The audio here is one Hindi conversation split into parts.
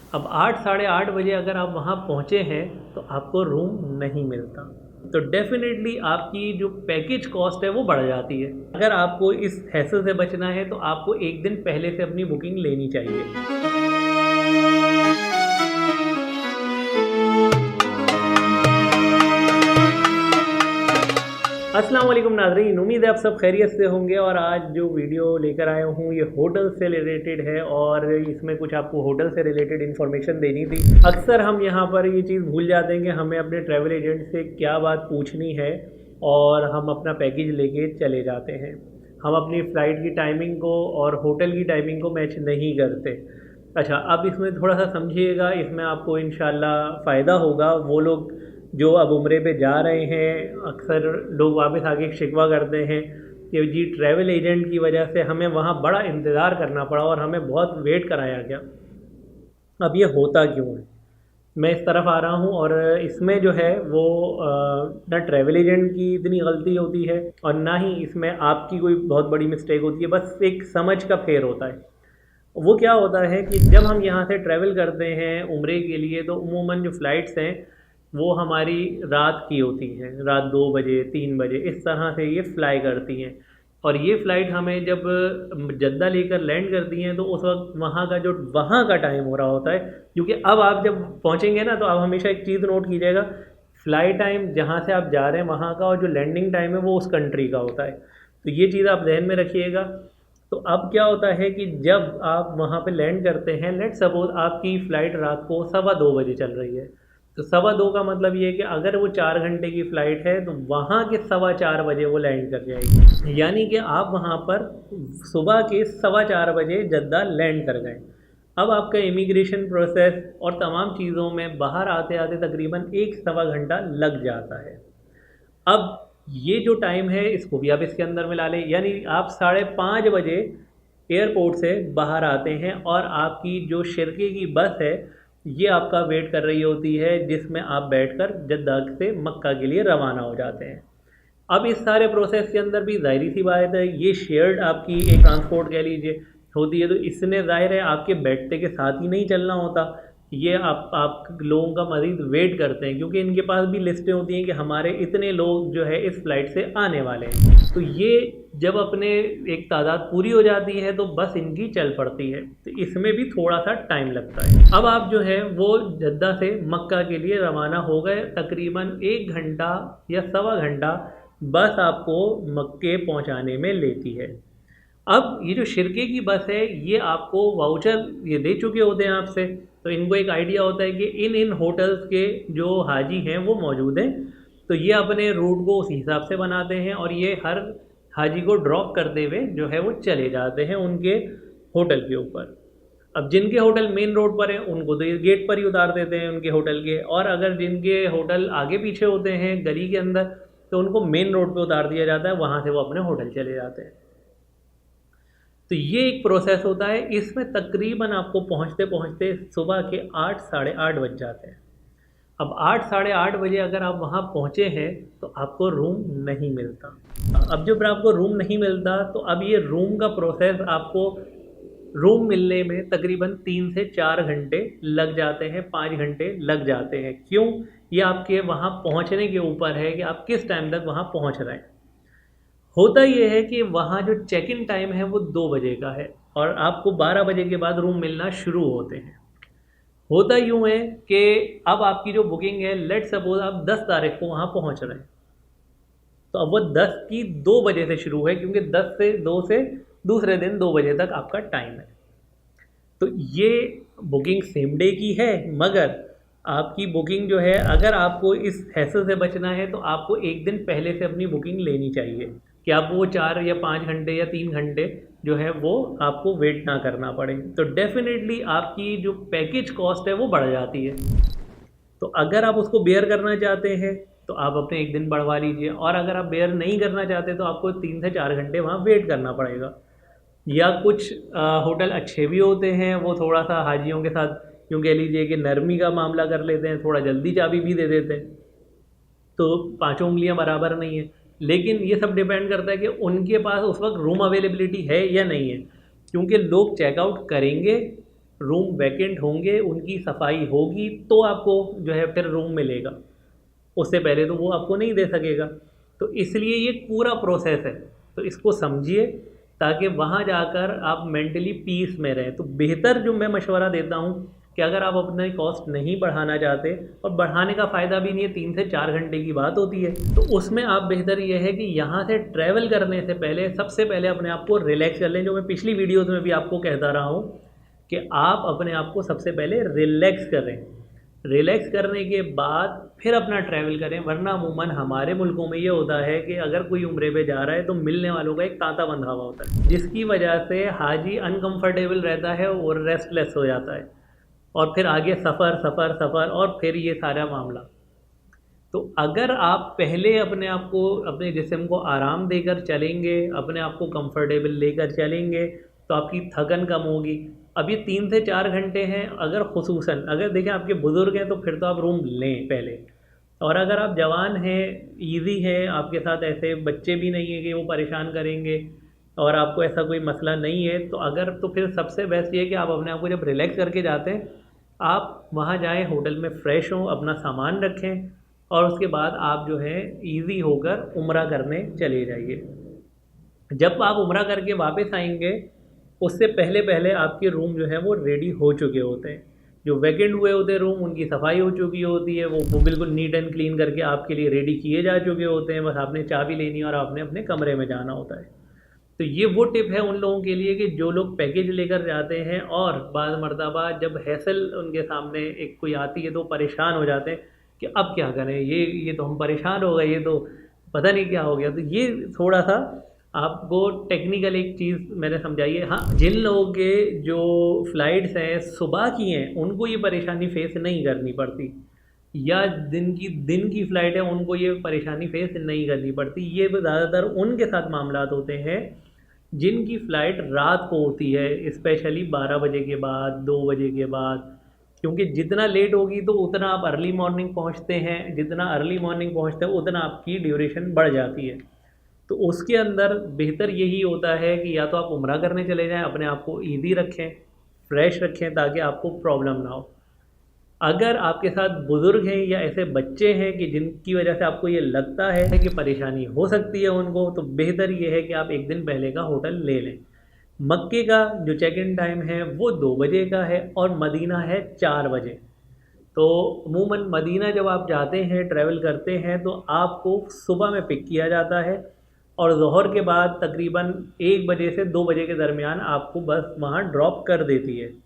अब 8 साढ़े 8 बजे अगर आप वहाँ पहुँचे हैं तो आपको रूम नहीं मिलता, तो डेफ़िनेटली आपकी जो पैकेज कॉस्ट है वो बढ़ जाती है। अगर आपको इस हैसल से बचना है तो आपको 1 दिन पहले से अपनी बुकिंग लेनी चाहिए। अस्सलाम वालेकुम नाज़रीन, उम्मीद है आप सब खैरियत से होंगे। और आज जो वीडियो लेकर आया हूँ ये होटल से रिलेटेड है और इसमें कुछ आपको होटल से रिलेटेड इन्फॉर्मेशन देनी थी। अक्सर हम यहाँ पर ये चीज़ भूल जाते हैं कि हमें अपने ट्रैवल एजेंट से क्या बात पूछनी है और हम अपना पैकेज लेके चले जाते हैं। हम अपनी फ़्लाइट की टाइमिंग को और होटल की टाइमिंग को मैच नहीं करते। अच्छा, अब इसमें थोड़ा सा समझिएगा, इसमें आपको इंशाल्लाह फ़ायदा होगा। वो लोग जो अब उम्रे पे जा रहे हैं, अक्सर लोग वापस आके शिकवा करते हैं कि जी ट्रैवल एजेंट की वजह से हमें वहाँ बड़ा इंतज़ार करना पड़ा और हमें बहुत वेट कराया गया। अब ये होता क्यों है, मैं इस तरफ आ रहा हूँ। और इसमें जो है वो ना ट्रैवल एजेंट की इतनी गलती होती है और ना ही इसमें आपकी कोई बहुत बड़ी मिस्टेक होती है, बस एक समझ का फेर होता है। वो क्या होता है कि जब हम यहाँ से ट्रैवल करते हैं उम्रे के लिए तो उमूमन जो फ़्लाइट्स हैं वो हमारी रात की होती हैं, रात 2 बजे 3 बजे इस तरह से ये फ़्लाई करती हैं। और ये फ़्लाइट हमें जब जद्दा लेकर लैंड करती हैं तो उस वक्त वहाँ का टाइम हो रहा होता है। क्योंकि अब आप जब पहुँचेंगे ना तो आप हमेशा एक चीज़ नोट कीजिएगा, फ़्लाई टाइम जहाँ से आप जा रहे हैं वहाँ का और जो लैंडिंग टाइम है वो उस कंट्री का होता है। तो ये चीज़ आप ज़हन में रखिएगा। तो अब क्या होता है कि जब आप वहाँ पे लैंड करते हैं, लेट्स सपोज़ आपकी फ़्लाइट रात को 2:15 बजे चल रही है, तो 2:15 का मतलब ये है कि अगर वो 4 घंटे की फ़्लाइट है तो वहाँ के 4:15 वो लैंड कर जाएगी। यानी कि आप वहाँ पर सुबह के 4:15 जद्दा लैंड कर गए। अब आपका इमिग्रेशन प्रोसेस और तमाम चीज़ों में बाहर आते आते तकरीबन 1 सवा घंटा लग जाता है। अब ये जो टाइम है इसको भी आप इसके अंदर मिला लें, यानी आप 5:30 बजे एयरपोर्ट से बाहर आते हैं और आपकी जो शिरके की बस है ये आपका वेट कर रही होती है, जिसमें आप बैठकर जद्दा से मक्का के लिए रवाना हो जाते हैं। अब इस सारे प्रोसेस के अंदर भी ज़ाहिर सी बात है ये शेयर्ड आपकी एक ट्रांसपोर्ट कह लीजिए होती है, तो इसमें ज़ाहिर है आपके बैठते के साथ ही नहीं चलना होता। ये आप लोगों का मज़ीद वेट करते हैं क्योंकि इनके पास भी लिस्टें होती हैं कि हमारे इतने लोग जो है इस फ़्लाइट से आने वाले हैं। तो ये जब अपने एक तादाद पूरी हो जाती है तो बस इनकी चल पड़ती है, तो इसमें भी थोड़ा सा टाइम लगता है। अब आप जो है वो जद्दा से मक्का के लिए रवाना हो गए, तकरीबन 1 घंटा या सवा घंटा बस आपको मक्के पहुंचाने में लेती है। अब ये जो शिरके की बस है ये आपको वाउचर ये दे चुके होते हैं आपसे, तो इनको एक आइडिया होता है कि इन होटल्स के जो हाजी हैं वो मौजूद हैं, तो ये अपने रूट को उस हिसाब से बनाते हैं और ये हर हाजी को ड्रॉप करते हुए जो है वो चले जाते हैं उनके होटल के ऊपर। अब जिनके होटल मेन रोड पर हैं उनको तो ये गेट पर ही उतार देते हैं उनके होटल के, और अगर जिनके होटल आगे पीछे होते हैं गली के अंदर तो उनको मेन रोड पे उतार दिया जाता है, वहाँ से वो अपने होटल चले जाते हैं। तो ये एक प्रोसेस होता है, इसमें तकरीबन आपको पहुँचते पहुँचते सुबह के 8 साढ़े 8 बज जाते हैं। अब 8 साढ़े 8 बजे अगर आप वहाँ पहुँचे हैं तो आपको रूम नहीं मिलता। अब जब आपको रूम नहीं मिलता तो अब ये रूम का प्रोसेस आपको रूम मिलने में तकरीबन 3 से 4 घंटे लग जाते हैं, 5 घंटे लग जाते हैं। क्यों? ये आपके वहाँ पहुँचने के ऊपर है कि आप किस टाइम तक वहाँ पहुँच रहे हैं। होता ये है कि वहाँ जो चेक इन टाइम है वो 2 बजे का है और आपको 12 बजे के बाद रूम मिलना शुरू होते हैं। होता यूँ है कि अब आपकी जो बुकिंग है, लेट सपोज आप 10 तारीख को वहाँ पहुँच रहे हैं, तो अब वो 10 की 2 बजे से शुरू है क्योंकि 10 से 2 से दूसरे दिन 2 बजे तक आपका टाइम है। तो ये बुकिंग सेम डे की है, मगर आपकी बुकिंग जो है अगर आपको इस हैसल से बचना है तो आपको 1 दिन पहले से अपनी बुकिंग लेनी चाहिए कि आप वो 4 या 5 घंटे या 3 घंटे जो है वो आपको वेट ना करना पड़े। तो डेफ़िनेटली आपकी जो पैकेज कॉस्ट है वो बढ़ जाती है। तो अगर आप उसको बेयर करना चाहते हैं तो आप अपने 1 दिन बढ़वा लीजिए, और अगर आप बेयर नहीं करना चाहते तो आपको 3 से 4 घंटे वहाँ वेट करना पड़ेगा। या कुछ होटल अच्छे भी होते हैं, वो थोड़ा सा हाजियों के साथ यूँ कह लीजिए कि नरमी का मामला कर लेते हैं, थोड़ा जल्दी चाबी भी दे देते हैं, तो पाँचों उँगलियाँ बराबर नहीं है। लेकिन ये सब डिपेंड करता है कि उनके पास उस वक्त रूम अवेलेबिलिटी है या नहीं है, क्योंकि लोग चेकआउट करेंगे रूम वैकेंट होंगे, उनकी सफाई होगी तो आपको जो है फिर रूम मिलेगा, उससे पहले तो वो आपको नहीं दे सकेगा। तो इसलिए ये पूरा प्रोसेस है, तो इसको समझिए ताकि वहाँ जाकर आप मेंटली पीस में रहें। तो बेहतर जो मैं मशवरा देता हूँ कि अगर आप अपना कॉस्ट नहीं बढ़ाना चाहते, और बढ़ाने का फ़ायदा भी नहीं है, 3 से 4 घंटे की बात होती है, तो उसमें आप बेहतर ये है कि यहाँ से ट्रैवल करने से पहले सबसे पहले अपने आप को रिलैक्स कर लें। जो मैं पिछली वीडियोज़ में भी आपको कहता रहा हूँ कि आप अपने आप को सबसे पहले रिलैक्स करें, रिलैक्स करने के बाद फिर अपना ट्रैवल करें। वरना अमूमन हमारे मुल्कों में ये होता है कि अगर कोई उम्रे पे जा रहा है तो मिलने वालों का एक तांता बंधा हुआ होता है, जिसकी वजह से हाजी अनकंफर्टेबल रहता है और रेस्टलेस हो जाता है, और फिर आगे सफ़र सफ़र सफ़र और फिर ये सारा मामला। तो अगर आप पहले अपने आप को, अपने जिस्म को आराम देकर चलेंगे, अपने आप को कंफर्टेबल लेकर चलेंगे, तो आपकी थकन कम होगी। अब ये 3 से 4 घंटे हैं, अगर खुसूसन अगर देखें आपके बुज़ुर्ग हैं तो फिर तो आप रूम लें पहले, और अगर आप जवान हैं, इजी हैं, आपके साथ ऐसे बच्चे भी नहीं है कि वो परेशान करेंगे, और आपको ऐसा कोई मसला नहीं है, तो अगर तो फिर सबसे बेस्ट ये है कि आप अपने आप को जब रिलैक्स करके जाते हैं, आप वहाँ जाएं, होटल में फ़्रेश हों, अपना सामान रखें, और उसके बाद आप जो है ईज़ी होकर उम्रा करने चले जाइए। जब आप उम्रा करके वापस आएंगे, उससे पहले पहले आपके रूम जो है वो रेडी हो चुके होते हैं। जो वैकेंट हुए होते हैं रूम, उनकी सफाई हो चुकी होती है, वो बिल्कुल नीट एंड क्लीन करके आपके लिए रेडी किए जा चुके होते हैं। बस आपने चाबी लेनी है और आपने अपने कमरे में जाना होता है। तो ये वो टिप है उन लोगों के लिए कि जो लोग पैकेज लेकर जाते हैं और बाद मर्तबा जब हैसल उनके सामने एक कोई आती है तो परेशान हो जाते हैं कि अब क्या करें, ये तो हम परेशान हो गए, ये तो पता नहीं क्या हो गया। तो ये थोड़ा सा आपको टेक्निकल एक चीज़ मैंने समझाई है। हाँ, जिन लोगों के जो फ़्लाइट्स हैं सुबह की हैं, उनको ये परेशानी फ़ेस नहीं करनी पड़ती, या दिन की फ़्लाइट है उनको ये परेशानी फ़ेस नहीं करनी पड़ती। ये ज़्यादातर उनके साथ मामलात होते हैं जिनकी फ़्लाइट रात को होती है, स्पेशली 12 बजे के बाद, 2 बजे के बाद। क्योंकि जितना लेट होगी तो उतना आप अर्ली मॉर्निंग पहुंचते हैं, जितना अर्ली मॉर्निंग पहुंचते हैं उतना आपकी ड्यूरेशन बढ़ जाती है। तो उसके अंदर बेहतर यही होता है कि या तो आप उम्रा करने चले जाएं, अपने आप को ईज़ी रखें, फ्रेश रखें, ताकि आपको प्रॉब्लम ना हो। अगर आपके साथ बुज़ुर्ग हैं या ऐसे बच्चे हैं कि जिनकी वजह से आपको ये लगता है कि परेशानी हो सकती है उनको, तो बेहतर ये है कि आप एक दिन पहले का होटल ले लें। मक्के का जो चेक इन टाइम है वो 2 बजे का है और मदीना है 4 बजे। तो अमूमन मदीना जब आप जाते हैं, ट्रैवल करते हैं, तो आपको सुबह में पिक किया जाता है और ज़ोहर के बाद तकरीबन 1 बजे से 2 बजे के दरमियान आपको बस वहाँ ड्रॉप कर देती है।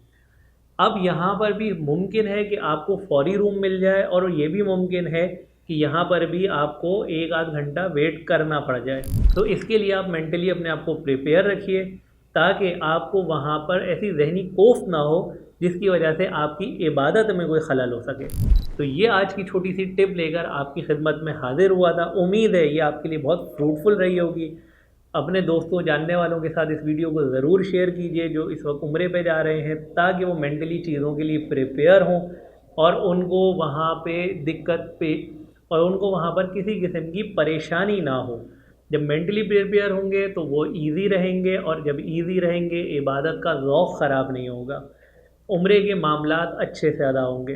अब यहाँ पर भी मुमकिन है कि आपको फौरी रूम मिल जाए, और ये भी मुमकिन है कि यहाँ पर भी आपको 1 आध घंटा वेट करना पड़ जाए। तो इसके लिए आप मेंटली अपने आप को प्रिपेयर रखिए, ताकि आपको वहाँ पर ऐसी ज़हनी कोफ ना हो जिसकी वजह से आपकी इबादत में कोई खलल हो सके। तो ये आज की छोटी सी टिप लेकर आपकी खिदमत में हाजिर हुआ था। उम्मीद है ये आपके लिए बहुत फ्रूटफुल रही होगी। अपने दोस्तों, जानने वालों के साथ इस वीडियो को ज़रूर शेयर कीजिए जो इस वक्त उम्रे पे जा रहे हैं, ताकि वो मेंटली चीज़ों के लिए प्रिपेयर हों और उनको वहाँ पे दिक्कत पे और उनको वहाँ पर किसी किस्म की परेशानी ना हो। जब मेंटली प्रिपेयर होंगे तो वो इजी रहेंगे, और जब इजी रहेंगे इबादत का ज़ौक़ ख़राब नहीं होगा, उम्रे के मामलात अच्छे से अदा होंगे।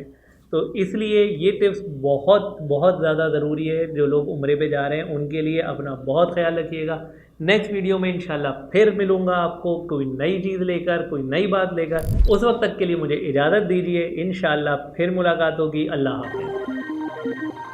तो इसलिए ये टिप्स बहुत बहुत ज़्यादा ज़रूरी है। जो लोग उम्रे पे जा रहे हैं उनके लिए अपना बहुत ख्याल रखिएगा। नेक्स्ट वीडियो में इंशाल्लाह फिर मिलूँगा आपको कोई नई चीज़ लेकर, कोई नई बात लेकर। उस वक्त तक के लिए मुझे इजाज़त दीजिए, इंशाल्लाह फिर मुलाकात होगी। अल्लाह हाफ़िज़।